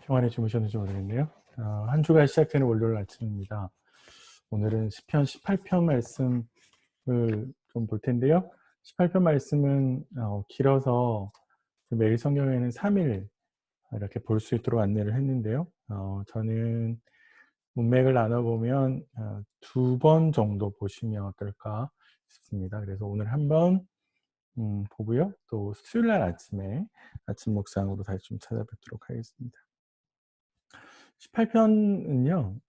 평안히 주무셨는지 모르겠네요. 한 주가 시작되는 월요일 아침입니다. 오늘은 시편 18편 말씀을 좀 볼 텐데요. 18편 말씀은 길어서 매일 성경에는 3일 이렇게 볼 수 있도록 안내를 했는데요. 저는 문맥을 나눠보면 2번 정도 보시면 어떨까 싶습니다. 그래서 오늘 한번 보고요. 또 수요일 날 아침에 아침 묵상으로 다시 좀 찾아뵙도록 하겠습니다. 18편은요,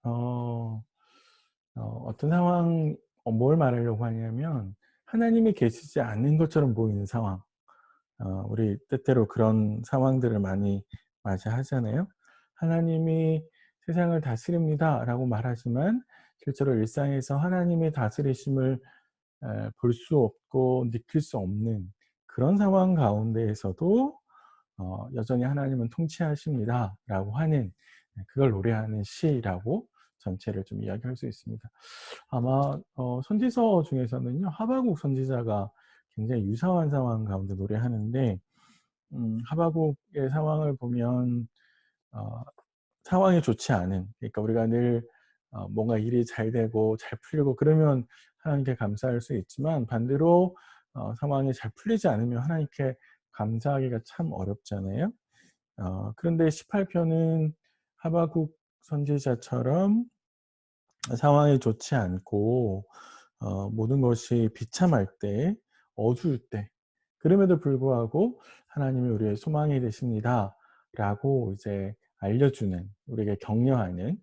어떤 상황, 뭘 말하려고 하냐면, 하나님이 계시지 않는 것처럼 보이는 상황, 우리 때때로 그런 상황들을 많이 맞이하잖아요. 하나님이 세상을 다스립니다 라고 말하지만, 실제로 일상에서 하나님의 다스리심을 볼 수 없고 느낄 수 없는 그런 상황 가운데에서도 여전히 하나님은 통치하십니다 라고 하는, 그걸 노래하는 시라고 전체를 좀 이야기할 수 있습니다. 아마 선지서 중에서는요, 하박국 선지자가 굉장히 유사한 상황 가운데 노래하는데, 하박국의 상황을 보면 어 상황이 좋지 않은, 그러니까 우리가 늘 뭔가 일이 잘 되고 잘 풀리고 그러면 하나님께 감사할 수 있지만, 반대로 상황이 잘 풀리지 않으면 하나님께 감사하기가 참 어렵잖아요. 그런데 18편은 하박국 선지자처럼 상황이 좋지 않고 모든 것이 비참할 때, 어두울 때, 그럼에도 불구하고 하나님이 우리의 소망이 되십니다라고 이제 알려주는, 우리에게 격려하는,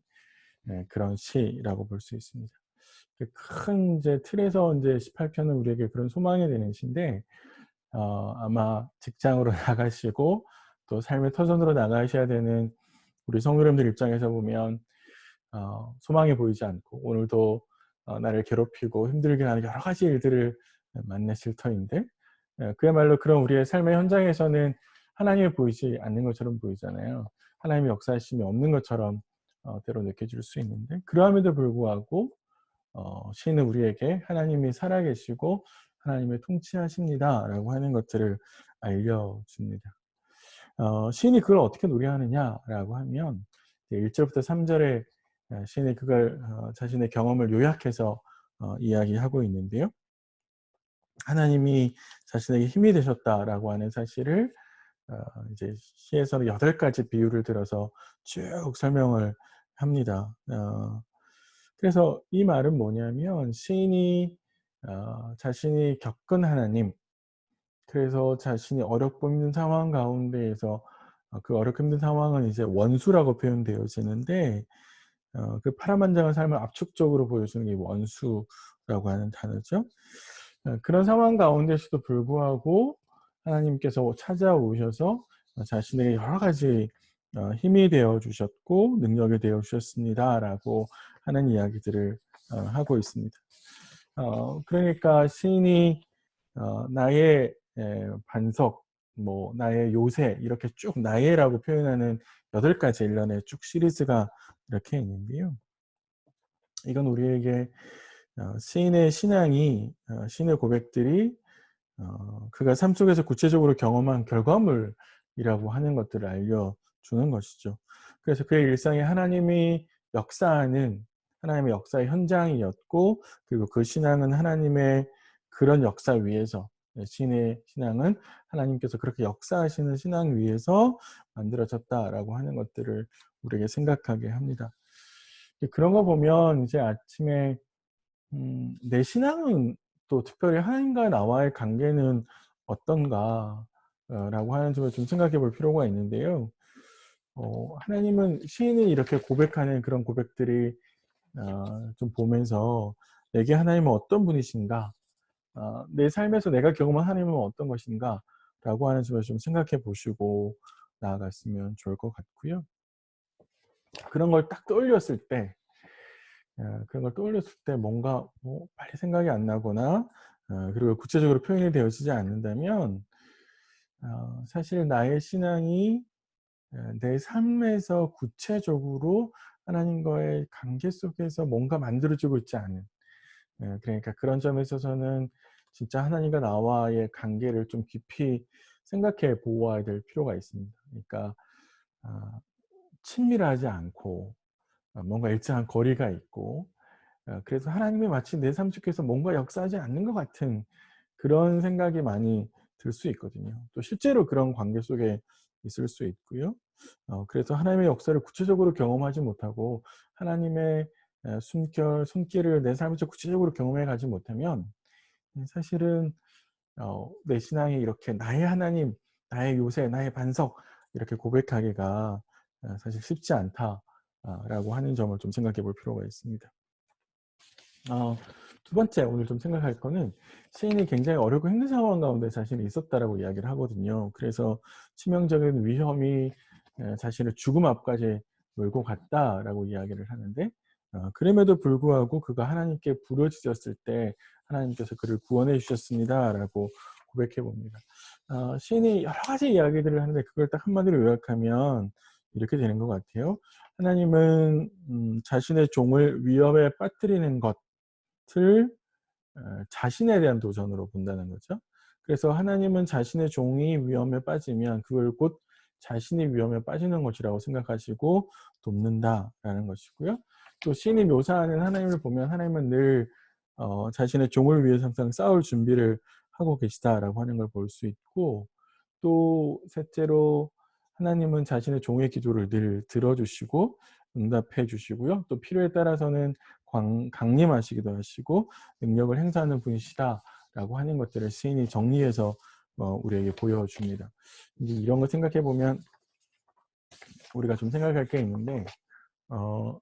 그런 시라고 볼 수 있습니다. 큰 이제 틀에서 이제 18편은 우리에게 그런 소망이 되는 시인데, 아마 직장으로 나가시고 또 삶의 터전으로 나가셔야 되는 우리 성도님들 입장에서 보면 소망이 보이지 않고, 오늘도 나를 괴롭히고 힘들게 하는 여러 가지 일들을 만나실 터인데, 그야말로 그런 우리의 삶의 현장에서는 하나님이 보이지 않는 것처럼 보이잖아요. 하나님의 역사하심이 없는 것처럼 때로 느껴질 수 있는데, 그러함에도 불구하고 시인은 우리에게 하나님이 살아계시고 하나님의 통치하십니다라고 하는 것들을 알려줍니다. 시인이 그걸 어떻게 노래하느냐라고 하면, 1절부터 3절에 시인이 그걸 자신의 경험을 요약해서 이야기하고 있는데요. 하나님이 자신에게 힘이 되셨다라고 하는 사실을 이제 시에서는 8가지 비유를 들어서 쭉 설명을 합니다. 그래서 이 말은 뭐냐면, 시인이 자신이 겪은 하나님, 그래서 자신이 어렵고 힘든 상황 가운데에서 그 어렵고 힘든 상황은 이제 원수라고 표현되어지는데, 그 파란만장한 삶을 압축적으로 보여주는 게 원수라고 하는 단어죠. 그런 상황 가운데서도 불구하고 하나님께서 찾아오셔서 자신에게 여러 가지 힘이 되어 주셨고 능력이 되어 주셨습니다라고 하는 이야기들을 하고 있습니다. 그러니까 시인이 나의 반석, 뭐 나의 요새, 이렇게 쭉 나의라고 표현하는 8가지 일련의 쭉 시리즈가 이렇게 있는데요. 이건 우리에게 시인의 신앙이, 시인의 고백들이 그가 삶 속에서 구체적으로 경험한 결과물이라고 하는 것들을 알려주는 것이죠. 그래서 그의 일상에 하나님이 역사하는, 하나님의 역사의 현장이었고, 그리고 그 신앙은 하나님의 그런 역사 위에서, 시인의 신앙은 하나님께서 그렇게 역사하시는 신앙 위에서 만들어졌다라고 하는 것들을 우리에게 생각하게 합니다. 그런 거 보면 이제 아침에 내 신앙은, 또 특별히 하나님과 나와의 관계는 어떤가 라고 하는 점을 좀 생각해 볼 필요가 있는데요. 하나님은, 시인이 이렇게 고백하는 그런 고백들이 좀 보면서, 내게 하나님은 어떤 분이신가, 내 삶에서 내가 경험한 하나님은 어떤 것인가 라고 하는 점을 좀 생각해 보시고 나아갔으면 좋을 것 같고요. 그런 걸 딱 떠올렸을 때, 그런 걸 떠올렸을 때 뭔가 빨리 생각이 안 나거나 그리고 구체적으로 표현이 되어지지 않는다면, 사실 나의 신앙이 내 삶에서 구체적으로 하나님과의 관계 속에서 뭔가 만들어지고 있지 않은, 그러니까 그런 점에 있어서는 진짜 하나님과 나와의 관계를 좀 깊이 생각해 보아야 될 필요가 있습니다. 그러니까 친밀하지 않고 뭔가 일정한 거리가 있고 그래서 하나님이 마치 내 삶 속에서 뭔가 역사하지 않는 것 같은 그런 생각이 많이 들 수 있거든요. 또 실제로 그런 관계 속에 있을 수 있고요. 그래서 하나님의 역사를 구체적으로 경험하지 못하고 하나님의 숨결, 손길을 내 삶에서 구체적으로 경험해 가지 못하면 사실은 내 신앙이 이렇게 '나의 하나님, 나의 요새, 나의 반석' 이렇게 고백하기가 사실 쉽지 않다 라고 하는 점을 좀 생각해 볼 필요가 있습니다. 어 두 번째 오늘 좀 생각할 거는 시인이 굉장히 어렵고 힘든 상황 가운데 자신이 있었다라고 이야기를 하거든요. 그래서 치명적인 위험이 자신을 죽음 앞까지 몰고 갔다라고 이야기를 하는데 그럼에도 불구하고 그가 하나님께 부르짖었을 때 하나님께서 그를 구원해 주셨습니다라고 고백해 봅니다. 시인이 여러 가지 이야기들을 하는데 그걸 딱 한마디로 요약하면 이렇게 되는 것 같아요. 하나님은 자신의 종을 위험에 빠뜨리는 것을 자신에 대한 도전으로 본다는 거죠. 그래서 하나님은 자신의 종이 위험에 빠지면 그걸 곧 자신이 위험에 빠지는 것이라고 생각하시고 돕는다라는 것이고요. 또 시인이 묘사하는 하나님을 보면 하나님은 늘 자신의 종을 위해서 항상 싸울 준비를 하고 계시다라고 하는 걸 볼 수 있고 또 셋째로 하나님은 자신의 종의 기도를 늘 들어주시고 응답해 주시고요. 또 필요에 따라서는 강림하시기도 하시고 능력을 행사하는 분이시다라고 하는 것들을 시인이 정리해서 우리에게 보여줍니다. 이제 이런 거 생각해 보면 우리가 좀 생각할 게 있는데 어,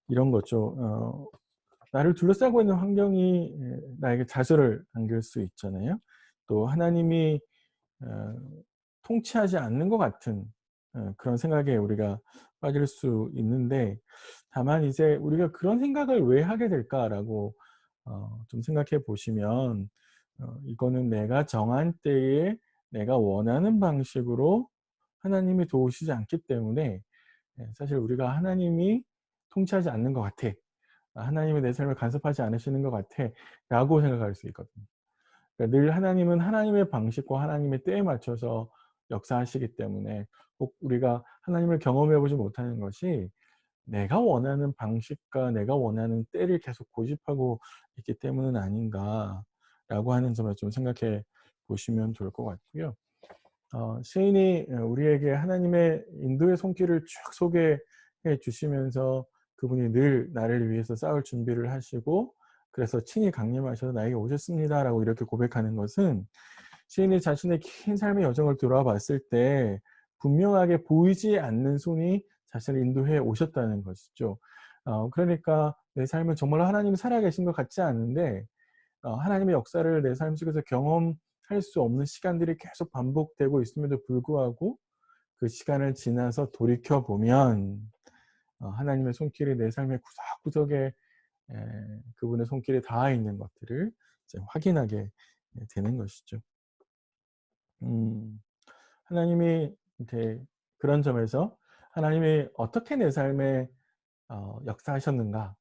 이런 거죠. 나를 둘러싸고 있는 환경이 나에게 좌절을 안길 수 있잖아요. 또 하나님이 어 통치하지 않는 것 같은 그런 생각에 우리가 빠질 수 있는데 다만 이제 '우리가 그런 생각을 왜 하게 될까?'라고 좀 생각해 보시면 이거는 내가 정한 때에 내가 원하는 방식으로 하나님이 도우시지 않기 때문에 사실 우리가 '하나님이 통치하지 않는 것 같아. 하나님이 내 삶을 간섭하지 않으시는 것 같아.'라고 생각할 수 있거든요. 그러니까 늘 하나님은 하나님의 방식과 하나님의 때에 맞춰서 역사하시기 때문에 꼭 우리가 하나님을 경험해 보지 못하는 것이 내가 원하는 방식과 내가 원하는 때를 계속 고집하고 있기 때문은 아닌가라고 하는 점을 좀 생각해 보시면 좋을 것 같고요. 시인이 우리에게 하나님의 인도의 손길을 쭉 소개해 주시면서 그분이 늘 나를 위해서 싸울 준비를 하시고 그래서 친히 강림하셔서 나에게 오셨습니다라고 이렇게 고백하는 것은 시인이 자신의 긴 삶의 여정을 돌아봤을 때 분명하게 보이지 않는 손이 자신을 인도해 오셨다는 것이죠. 그러니까 내 삶은 정말로 하나님이 살아계신 것 같지 않은데 하나님의 역사를 내 삶 속에서 경험할 수 없는 시간들이 계속 반복되고 있음에도 불구하고 그 시간을 지나서 돌이켜 보면 하나님의 손길이 내 삶의 구석구석에 그분의 손길이 닿아 있는 것들을 이제 확인하게 되는 것이죠. 음. 하나님이 이제 그런 점에서 하나님이 어떻게 내 삶에 역사하셨는가,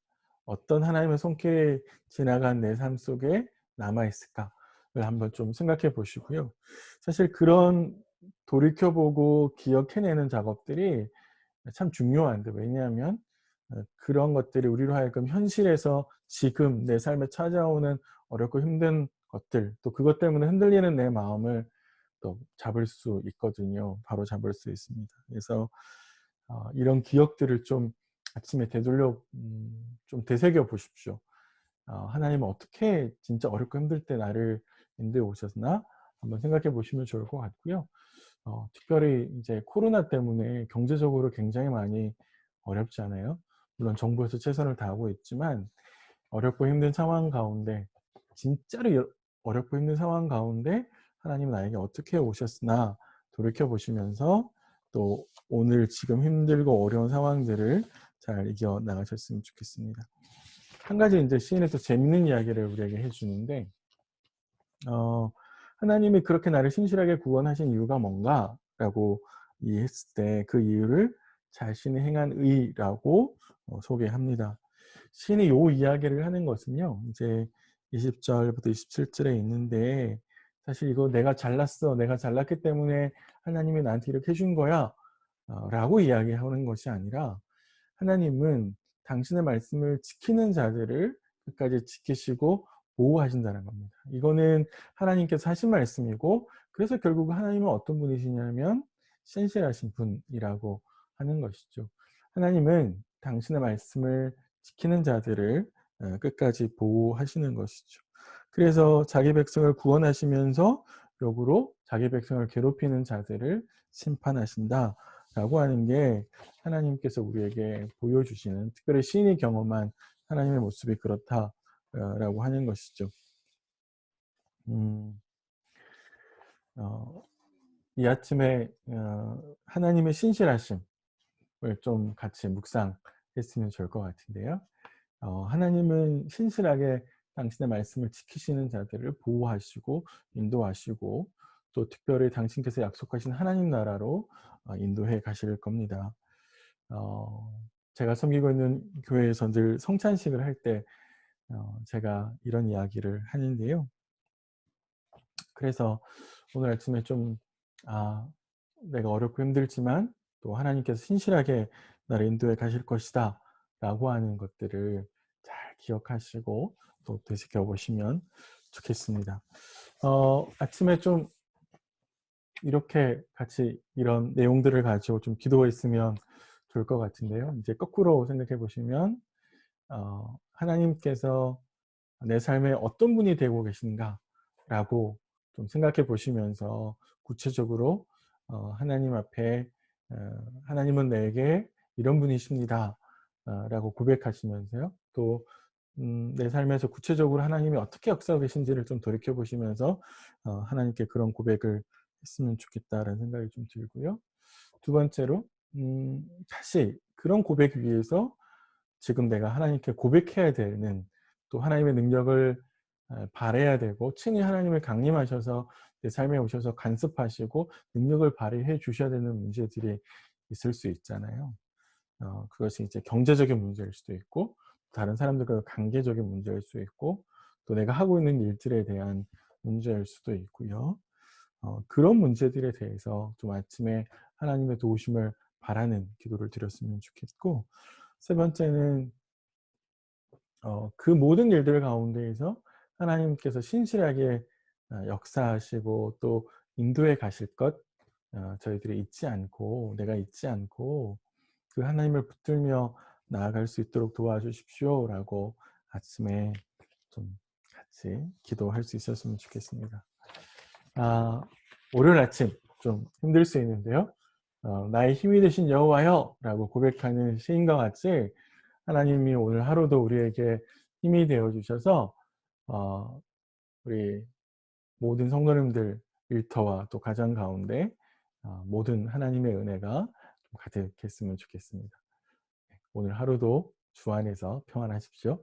어떤 하나님의 손길이 지나간 내 삶 속에 남아 있을까를 한번 좀 생각해 보시고요. 사실 그런 돌이켜보고 기억해내는 작업들이 참 중요한데 왜냐하면 그런 것들이 우리로 하여금 현실에서 지금 내 삶에 찾아오는 어렵고 힘든 것들 또 그것 때문에 흔들리는 내 마음을 또 잡을 수 있거든요. 바로 잡을 수 있습니다. 그래서 이런 기억들을 좀 아침에 되돌려 좀 되새겨 보십시오. '하나님은 어떻게 진짜 어렵고 힘들 때 나를 인도해 오셨나?' 한번 생각해 보시면 좋을 것 같고요. 특별히 이제 코로나 때문에 경제적으로 굉장히 많이 어렵잖아요. 물론 정부에서 최선을 다하고 있지만 어렵고 힘든 상황 가운데 진짜로 어렵고 힘든 상황 가운데 하나님은 나에게 어떻게 오셨으나 돌이켜 보시면서 또 오늘 지금 힘들고 어려운 상황들을 잘 이겨 나가셨으면 좋겠습니다. 한 가지 인제 시인이 또 재밌는 이야기를 우리에게 해 주는데 어 "하나님이 그렇게 나를 신실하게 구원하신 이유가 뭔가?"라고 이해했을 때 그 이유를 자신이 행한 의라고 소개합니다. 시인이 요 이야기를 하는 것은요. 이제 20 절부터 27 절에 있는데 사실 이거 '내가 잘났어. 내가 잘났기 때문에 하나님이 나한테 이렇게 해준 거야.' 라고 이야기하는 것이 아니라 하나님은 당신의 말씀을 지키는 자들을 끝까지 지키시고 보호하신다는 겁니다. 이거는 하나님께서 하신 말씀이고, 그래서 결국 하나님은 어떤 분이시냐면 신실하신 분이라고 하는 것이죠. 하나님은 당신의 말씀을 지키는 자들을 끝까지 보호하시는 것이죠. 그래서 자기 백성을 구원하시면서 역으로 자기 백성을 괴롭히는 자들을 심판하신다라고 하는 게 하나님께서 우리에게 보여주시는, 특별히 시인이 경험한 하나님의 모습이 그렇다라고 하는 것이죠. 음, 어, 이 아침에 하나님의 신실하심을 좀 같이 묵상했으면 좋을 것 같은데요. 하나님은 신실하게 당신의 말씀을 지키시는 자들을 보호하시고 인도하시고, 또 특별히 당신께서 약속하신 하나님 나라로 인도해 가실 겁니다. 어, 제가 섬기고 있는 교회에서 늘 성찬식을 할 때 제가 이런 이야기를 하는데요. 그래서 오늘 아침에 좀 내가 어렵고 힘들지만 또 하나님께서 신실하게 나를 인도해 가실 것이다 라고 하는 것들을 잘 기억하시고 또 되새겨 보시면 좋겠습니다. 아침에 좀 이렇게 같이 이런 내용들을 가지고 좀 기도했으면 좋을 것 같은데요. 이제 거꾸로 생각해 보시면 하나님께서 내 삶에 어떤 분이 되고 계신가라고 좀 생각해 보시면서 구체적으로 하나님 앞에 어, 하나님은 내게 이런 분이십니다 라고 고백하시면서요. 또 내 삶에서 구체적으로 하나님이 어떻게 역사하고 계신지를 좀 돌이켜 보시면서 하나님께 그런 고백을 했으면 좋겠다라는 생각이 좀 들고요. 두 번째로 다시 그런 고백 위에서 지금 내가 하나님께 고백해야 되는, 또 하나님의 능력을 발해야 되고, 친히 하나님을 강림하셔서 내 삶에 오셔서 간섭하시고 능력을 발휘해 주셔야 되는 문제들이 있을 수 있잖아요. 그것이 이제 경제적인 문제일 수도 있고, 다른 사람들과 관계적인 문제일 수 있고, 또 내가 하고 있는 일들에 대한 문제일 수도 있고요. 그런 문제들에 대해서 좀 아침에 하나님의 도우심을 바라는 기도를 드렸으면 좋겠고, 세 번째는 그 모든 일들 가운데에서 하나님께서 신실하게 역사하시고 또 인도해 가실 것, 저희들이 잊지 않고, 내가 잊지 않고 그 하나님을 붙들며 나아갈 수 있도록 도와주십시오라고 아침에 좀 같이 기도할 수 있었으면 좋겠습니다. 월요일 아침 좀 힘들 수 있는데요. 나의 힘이 되신 여호와여 라고 고백하는 시인과 같이 하나님이 오늘 하루도 우리에게 힘이 되어 주셔서 우리 모든 성도님들 일터와 또 가정 가운데 모든 하나님의 은혜가 좀 가득했으면 좋겠습니다. 오늘 하루도 주 안에서 평안하십시오.